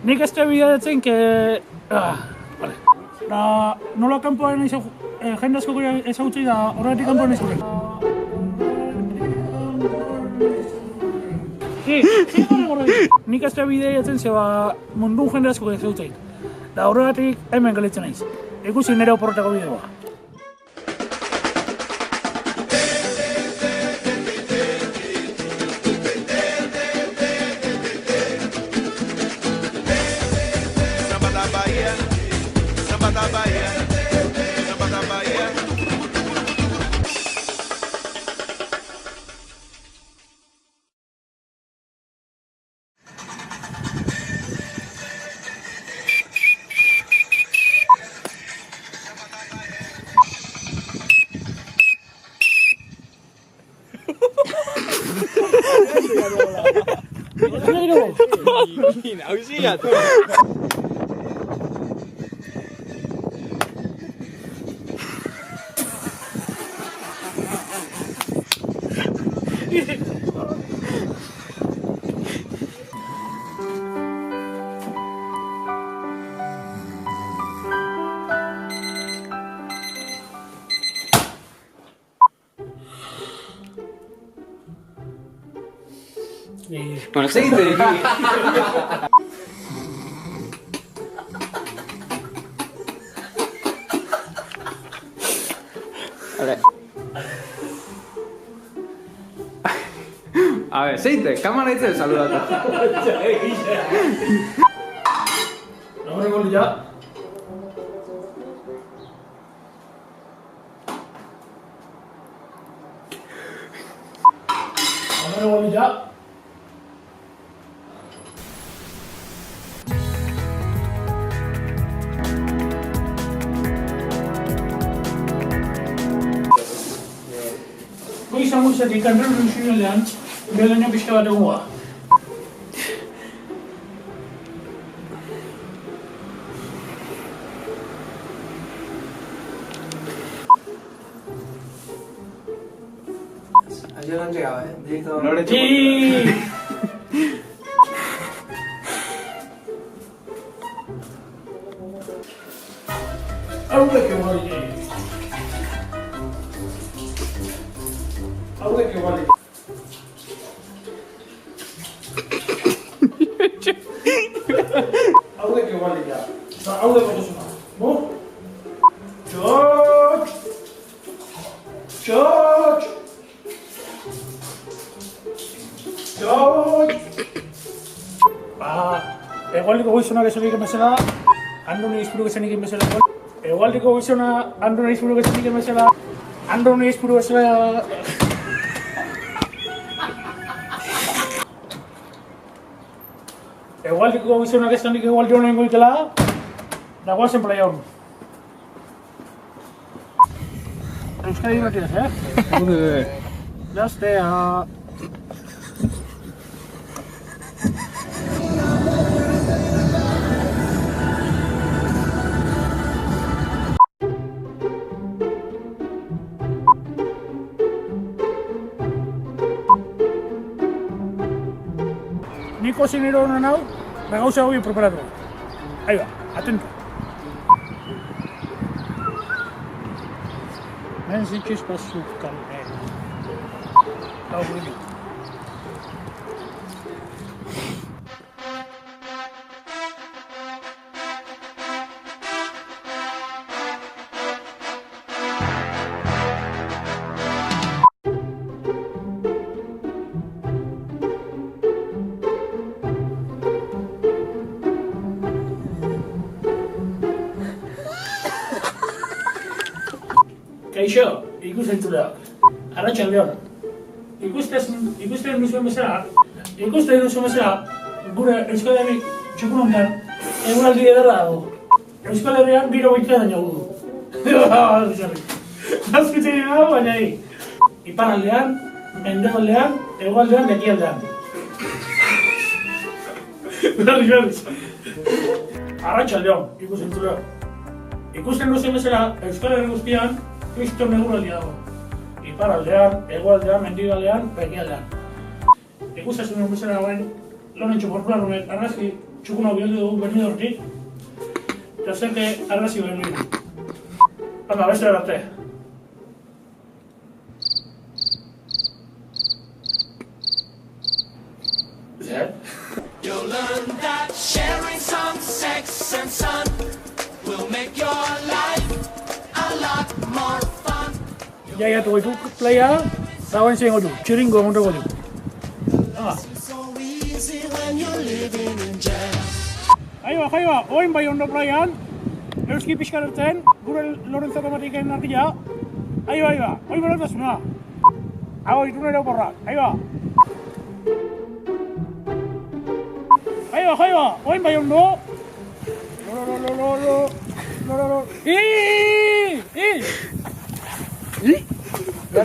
Nik ez bidatzen, vale. Nola kanpoan jende asko ezagutzei da horretik kanpoan ezagutzen. Nik ez bidatzen zeba mundun jende asko ezagutzei. Da horregatik hemen galetzen naiz. Ikusi nire oporretako bideoa. Nausia. Bueno, seguite. A ver, seguite, cámara dice saludate. Ahora vuelvo ya. Ahora vuelvo ya. Goizan goizatik kantraren zirelean, belaino pixka bat egoa. Yo no han llegado, Directo. No le Sí. Hauek eguali. Hauek eguali. Hauek eguali ja. Hauek botosuna. Bo? Txotx! Txotx! Egualdiko goizonak esanik emezela, Andoni izpuruk esanik emezela. Egualdiko goizona, Andoni izpuruk esanik emezela, Andoni izpuruk esela... Egualdiko goizonak esanik egualdi honen goitela, dagoazen playa hon. Euskadi batidaz, Gaztea... Ni cocinero honen hau, gauza hori preparatu. Ahí va, atento. Menzitxez pasuk kalmen. Hau guri. Kaixo, ikusentzuleak, arratsaldeon. Ikusten duzuen bezala, gure Euskal Herri txukun honean, eguraldi ederra dago. Euskal Herrian biro goitea daño gu. Azkitzen dago, baina iparraldean, mendebaldean, hegoaldean, ekialdean. Berriz. Arratsaldeon, ikusentzuleak. Ikusten duzuen bezala, Euskal Herri guztian, kriston eguraldia dago. Iparraldean, hegoaldean, mendibaldean, ekialdean. Ikusten duzuen bezala guen, lonetxo portuan honek argazki txukuna bildu dugu benidortik. Eta zeke arrazi behar dugu. Hala, beste erarte. Zer? You'll learn that sharing some sex and sun will make your life a lot more fun. Jaiatu gaitu playa, dagoen zein gotu, txiringo emontu gotu. So easy when you're living in jail. Jaiba, oin bai ondo playaan, euski pixkar ertzen, gure Lorenzo Tomatiken arkia. Jaiba, oin berotasuna. Hau, itu nire oporrak, jaiba. Jaiba, oin bai ondo. Lo. Ya,